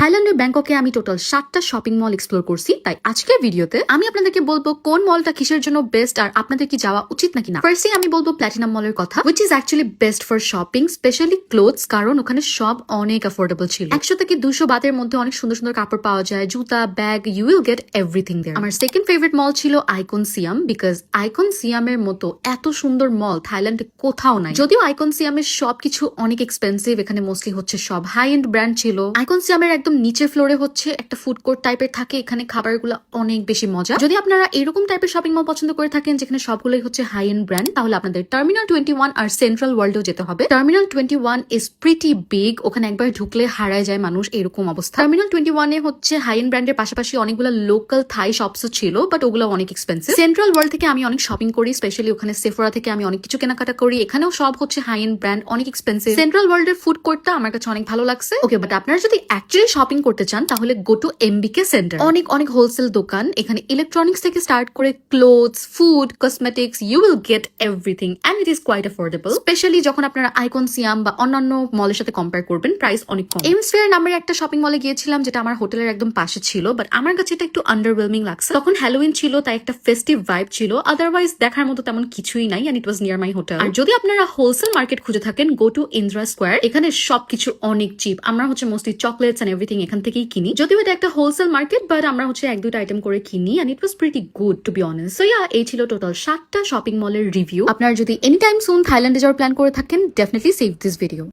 থাইল্যান্ডের ব্যাংককে আমি টোটাল 7টা শপিং মল এক্সপ্লোর করছি। তাই আজকের ভিডিওতে আমি আপনাদেরকে বলবো কোন মলটা কিসের জন্য বেস্ট আর আপনাদের কি যাওয়া উচিত নাকি না। ফার্স্টে আমি বলবো প্ল্যাটিনাম মলের কথা, which is actually best for shopping, specially clothes, কারণ ওখানে সব অনেক অ্যাফোর্ডেবল ছিল। 100 থেকে 200 বাতের মধ্যে অনেক সুন্দর সুন্দর কাপড় পাওয়া যায়, জুতা, bag, you will get everything there. আমার সেকেন্ড ফেভারিট মল ছিল আইকন সিয়াম, বিকজ আইকন সিয়ামের মতো এত সুন্দর মল থাইল্যান্ডে কোথাও নাই। যদিও আইকন সিয়ামের সবকিছু অনেক এক্সপেন্সিভ, এখানে মোস্টলি হচ্ছে সব হাই এন্ড ব্র্যান্ড ছিল। আইকন সিয়ামের একদম নিচের ফ্লোরে হচ্ছে একটা ফুড কোর্ট টাইপের থাকে, এখানে খাবারগুলো অনেক বেশি মজা। যদি আপনারা এরকম টাইপের শপিং মল পছন্দ করে থাকেন যেখানে সবগুলোই হচ্ছে হাই এন্ড ব্র্যান্ড, তাহলে আপনাদের টার্মিনাল 21 আর সেন্ট্রাল ওয়ার্ল্ডেও যেতে হবে। টার্মিনাল 21 ইজ প্রিটি বিগ, ওখানে একবার ঢুকলে হারায় যায় মানুষ, এরকম অবস্থা। টার্মিনাল 21 এ হচ্ছে হাই এন্ড ব্র্যান্ডের পাশাপাশি অনেকগুলো লোকাল থাই শপসও ছিল, বাট ওগুলো অনেক এক্সপেন্সিভ। সেন্ট্রাল ওয়ার্ল্ড থেকে আমি অনেক শপিং করি, স্পেশালি ওখানে সেফোরা থেকে আমি অনেক কিছু কেনাকাটা করি, এখানেও সব হচ্ছে হাই এন্ড ব্র্যান্ড, অনেক এক্সপেন্সিভ। সেন্ট্রাল ওয়ার্ল্ডের ফুড কোর্টটা আমার কাছে অনেক ভালো লাগছে। ওকে, বাট আপনারা যদি অ্যাকচুয়ালি শপিং করতে চান তাহলে গো টু এমবিকে সেন্টার। অনেক অনেক হোলসেল দোকান, এখানে ইলেকট্রনিক্স থেকে স্টার্ট করে clothes, food, cosmetics, you will get everything and it is quite affordable. Specially যখন আপনারা আইকন সিয়াম বা অন্যান্য মলের সাথে কম্পেয়ার করবেন, প্রাইস অনেক কম। এমস্ফিয়ার নামের একটা শপিং মলে গিয়েছিলাম যেটা আমার হোটেলের একদম পাশে ছিল, বাট আমার কাছে এটা একটু আন্ডারওয়েলমিং লাগছে। তখন হ্যালোউইন ছিল, তাই একটা ফেস্টিভ ভাইব ছিল, আদারওয়াইজ দেখার মতো তেমন কিছুই নাই, and it was near my hotel. আর যদি আপনারা হোলসেল মার্কেট খুঁজে থাকেন, গো টু ইন্দ্রা স্কোয়ার, এখানে সবকিছু অনেক চিপ। আমরা হচ্ছে মোস্টলি চকলেটস এন্ড এভরিথিং এখান থেকেই কিনি, যদিও এটা একটা হোলসেল মার্কেট, বাট আমরা হচ্ছে 1-2টা আইটেম করে কিনি, and it was pretty good to be honest. So yeah, এই ছিল টোটাল 7টা শপিং মলের রিভিউ। আপনারা যদি এনি টাইম সুন থাইল্যান্ডে যাওয়ার প্ল্যান করে থাকেন, ডেফিনেটলি সেভ দিস ভিডিও।